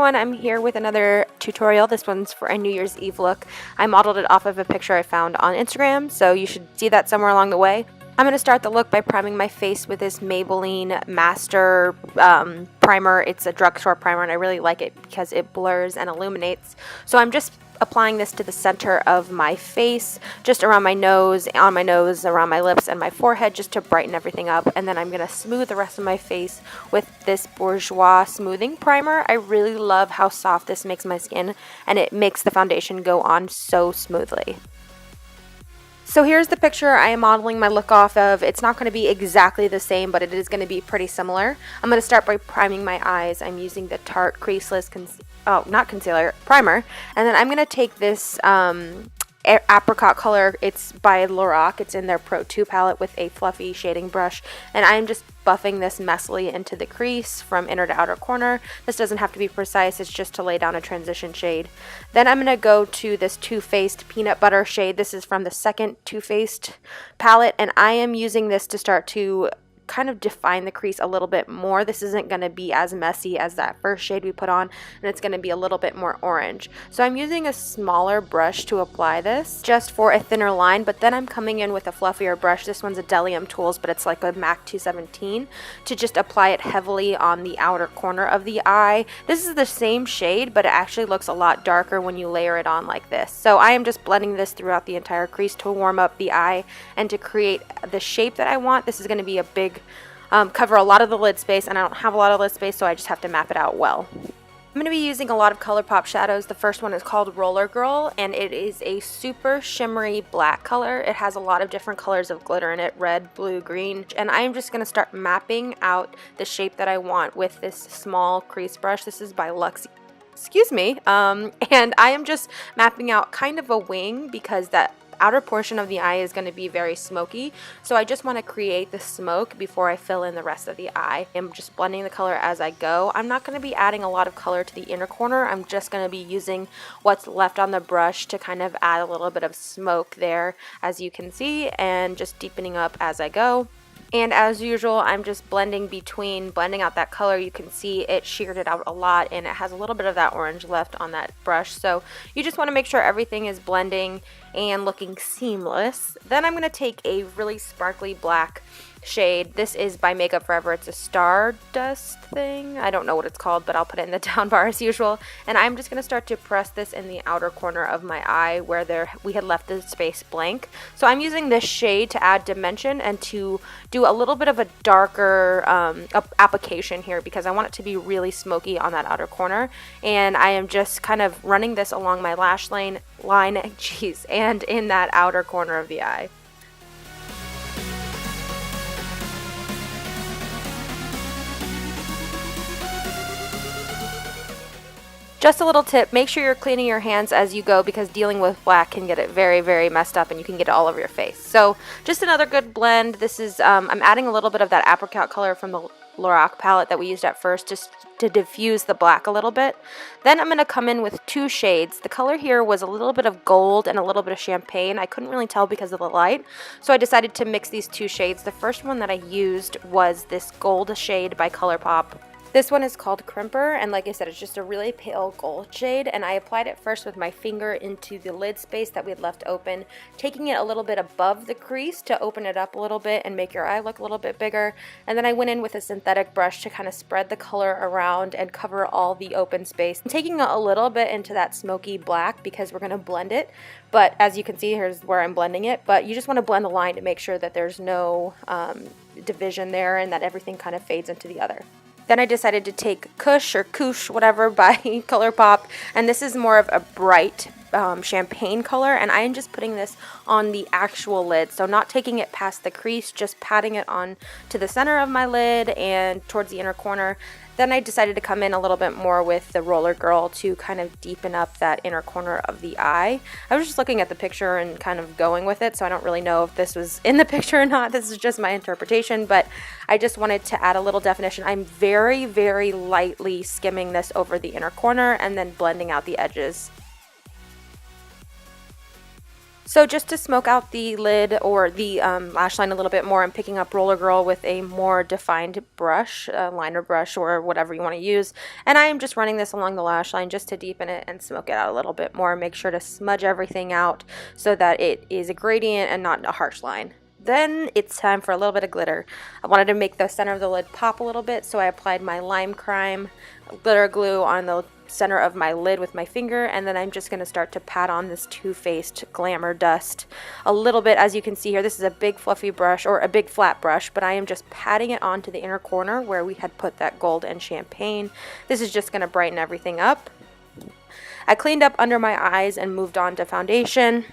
everyone, I'm here with another tutorial. This one's for a New Year's Eve look. I modeled it off of a picture I found on Instagram, so you should see that somewhere along the way. I'm going to start the look by priming my face with this Maybelline Master primer. It's a drugstore primer and I really like it because it blurs and illuminates. So I'm just applying this to the center of my face, just around my nose, on my nose, around my lips, and my forehead, just to brighten everything up. And then I'm going to smooth the rest of my face with this Bourjois smoothing primer. I really love how soft this makes my skin, and it makes the foundation go on so smoothly. So here's the picture I am modeling my look off of. It's not going to be exactly the same, but it is going to be pretty similar. I'm going to start by priming my eyes. I'm using the Tarte creaseless primer, and then I'm going to take this apricot color. It's by Lorac. It's in their Pro 2 palette with a fluffy shading brush, and I'm just buffing this messily into the crease from inner to outer corner. This doesn't have to be precise, it's just to lay down a transition shade. Then I'm going to go to this Too Faced peanut butter shade. This is from the second Too Faced palette, and I am using this to start to kind of define the crease a little bit more. This isn't going to be as messy as that first shade we put on, and it's going to be a little bit more orange. So I'm using a smaller brush to apply this just for a thinner line, but then I'm coming in with a fluffier brush. This one's a Delium Tools, but it's like a MAC 217, to just apply it heavily on the outer corner of the eye. This is the same shade, but it actually looks a lot darker when you layer it on like this. So I am just blending this throughout the entire crease to warm up the eye and to create the shape that I want. This is going to be a big cover a lot of the lid space, and I don't have a lot of lid space, so I just have to map it out well. I'm going to be using a lot of ColourPop shadows. The first one is called Roller Girl, and it is a super shimmery black color. It has a lot of different colors of glitter in it, red, blue, green, and I'm just going to start mapping out the shape that I want with this small crease brush. This is by Luxe. Excuse me, and I am just mapping out kind of a wing because that outer portion of the eye is going to be very smoky, so I just want to create the smoke before I fill in the rest of the eye. I'm just blending the color as I go. I'm not going to be adding a lot of color to the inner corner. I'm just going to be using what's left on the brush to kind of add a little bit of smoke there, as you can see, and just deepening up as I go. And as usual, I'm just blending out that color. You can see it sheared it out a lot, and it has a little bit of that orange left on that brush. So you just want to make sure everything is blending and looking seamless. Then I'm going to take a really sparkly black shade. This is by Makeup Forever. It's a Stardust thing. I don't know what it's called, but I'll put it in the down bar as usual. And I'm just going to start to press this in the outer corner of my eye where we had left the space blank. So I'm using this shade to add dimension and to do a little bit of a darker application here because I want it to be really smoky on that outer corner. And I am just kind of running this along my lash line, and in that outer corner of the eye. Just a little tip, make sure you're cleaning your hands as you go because dealing with black can get it very, very messed up and you can get it all over your face. So just another good blend. This is, I'm adding a little bit of that apricot color from the Lorac palette that we used at first just to diffuse the black a little bit. Then I'm going to come in with two shades. The color here was a little bit of gold and a little bit of champagne. I couldn't really tell because of the light, so I decided to mix these two shades. The first one that I used was this gold shade by ColourPop. This one is called Crimper, and like I said, it's just a really pale gold shade, and I applied it first with my finger into the lid space that we had left open, taking it a little bit above the crease to open it up a little bit and make your eye look a little bit bigger. And then I went in with a synthetic brush to kind of spread the color around and cover all the open space. I'm taking a little bit into that smoky black because we're going to blend it, but as you can see, here's where I'm blending it, but you just want to blend the line to make sure that there's no division there and that everything kind of fades into the other. Then I decided to take Koosh, whatever, by ColourPop, and this is more of a bright champagne color, and I am just putting this on the actual lid, so not taking it past the crease, just patting it on to the center of my lid and towards the inner corner. Then I decided to come in a little bit more with the Roller Girl to kind of deepen up that inner corner of the eye. I was just looking at the picture and kind of going with it, so I don't really know if this was in the picture or not. This is just my interpretation, but I just wanted to add a little definition. I'm very, very lightly skimming this over the inner corner and then blending out the edges. So just to smoke out the lid or the lash line a little bit more, I'm picking up Roller Girl with a more defined brush, liner brush or whatever you want to use. And I am just running this along the lash line just to deepen it and smoke it out a little bit more. Make sure to smudge everything out so that it is a gradient and not a harsh line. Then it's time for a little bit of glitter. I wanted to make the center of the lid pop a little bit, so I applied my Lime Crime glitter glue on the center of my lid with my finger, and then I'm just going to start to pat on this Too Faced Glamour Dust a little bit. As you can see here, this is a big fluffy brush, or a big flat brush, but I am just patting it onto the inner corner where we had put that gold and champagne. This is just going to brighten everything up. I cleaned up under my eyes and moved on to foundation.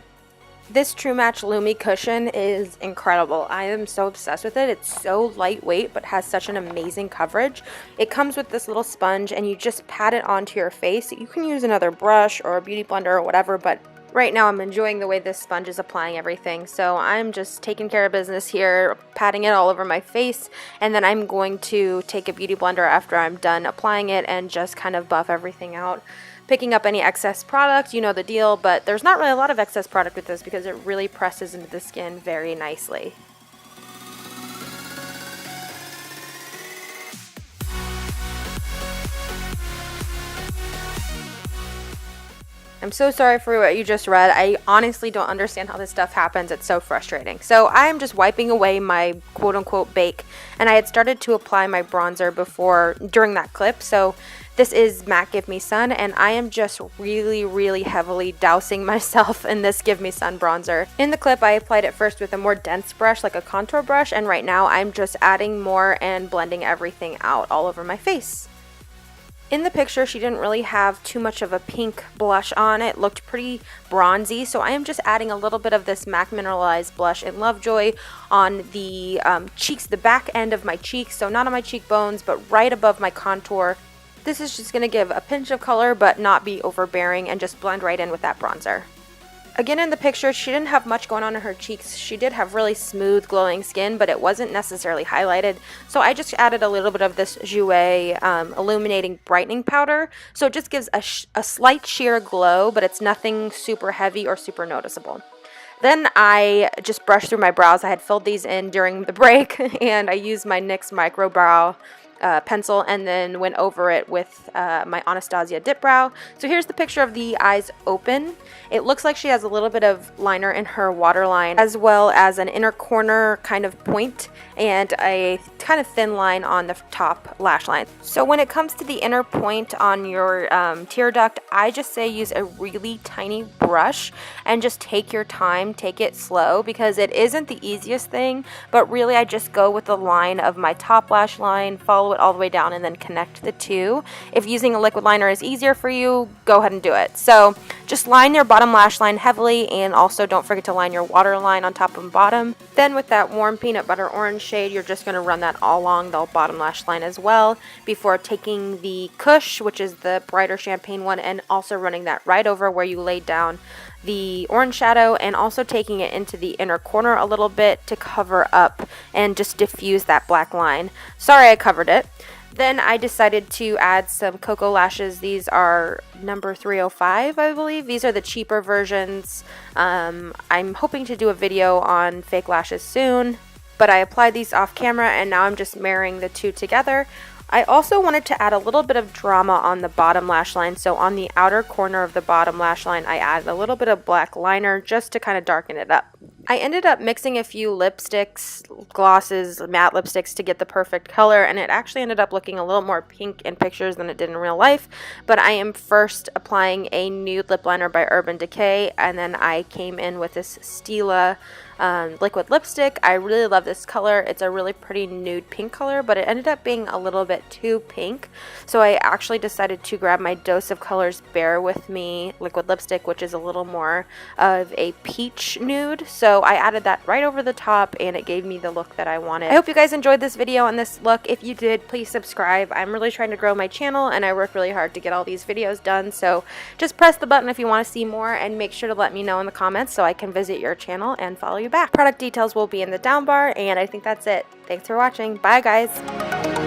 This True Match Lumi cushion is incredible. I am so obsessed with it. It's so lightweight but has such an amazing coverage. It comes with this little sponge and you just pat it onto your face. You can use another brush or a beauty blender or whatever, but right now I'm enjoying the way this sponge is applying everything. So I'm just taking care of business here, patting it all over my face, and then I'm going to take a beauty blender after I'm done applying it and just kind of buff everything out. Picking up any excess product, you know the deal, but there's not really a lot of excess product with this because it really presses into the skin very nicely. I'm so sorry for what you just read. I honestly don't understand how this stuff happens. It's so frustrating. So I'm just wiping away my quote-unquote bake, and I had started to apply my bronzer during that clip. So this is MAC Give Me Sun, and I am just really heavily dousing myself in this Give Me Sun bronzer. In the clip, I applied it first with a more dense brush, like a contour brush, and right now I'm just adding more and blending everything out all over my face. In the picture, she didn't really have too much of a pink blush on. It looked pretty bronzy, so I am just adding a little bit of this MAC Mineralized blush in Lovejoy on the cheeks, the back end of my cheeks, so not on my cheekbones, but right above my contour. This is just going to give a pinch of color, but not be overbearing, and just blend right in with that bronzer. Again, in the picture, she didn't have much going on in her cheeks. She did have really smooth, glowing skin, but it wasn't necessarily highlighted. So I just added a little bit of this Jouer Illuminating Brightening Powder. So it just gives a slight sheer glow, but it's nothing super heavy or super noticeable. Then I just brushed through my brows. I had filled these in during the break, and I used my NYX Micro Brow pencil and then went over it with my Anastasia Dip Brow. So here's the picture of the eyes open. It looks like she has a little bit of liner in her waterline, as well as an inner corner kind of point and a kind of thin line on the top lash line. So when it comes to the inner point on your tear duct, I just say use a really tiny brush and just take your time, take it slow, because it isn't the easiest thing, but really I just go with the line of my top lash line, follow it all the way down, and then connect the two. If using a liquid liner is easier for you, go ahead and do it. So just line your bottom lash line heavily, and also don't forget to line your waterline on top and bottom. Then with that warm peanut butter orange shade, you're just going to run that all along the bottom lash line as well, before taking the Koosh, which is the brighter champagne one, and also running that right over where you laid down the orange shadow, and also taking it into the inner corner a little bit to cover up and just diffuse that black line. Sorry I covered it. Then I decided to add some Cocoa lashes. These are number 305, I believe. These are the cheaper versions. I'm hoping to do a video on fake lashes soon, but I applied these off camera and now I'm just marrying the two together. I also wanted to add a little bit of drama on the bottom lash line, so on the outer corner of the bottom lash line I added a little bit of black liner just to kind of darken it up. I ended up mixing a few lipsticks, glosses, matte lipsticks to get the perfect color, and it actually ended up looking a little more pink in pictures than it did in real life. But I am first applying a nude lip liner by Urban Decay, and then I came in with this Stila liquid lipstick. I really love this color. It's a really pretty nude pink color, but it ended up being a little bit too pink. So I actually decided to grab my Dose of Colors Bear With Me liquid lipstick, which is a little more of a peach nude. So I added that right over the top and it gave me the look that I wanted. I hope you guys enjoyed this video and this look. If you did, please subscribe. I'm really trying to grow my channel and I work really hard to get all these videos done. So just press the button if you want to see more, and make sure to let me know in the comments so I can visit your channel and follow you back. Product details will be in the down bar, and I think that's it. Thanks for watching. Bye guys.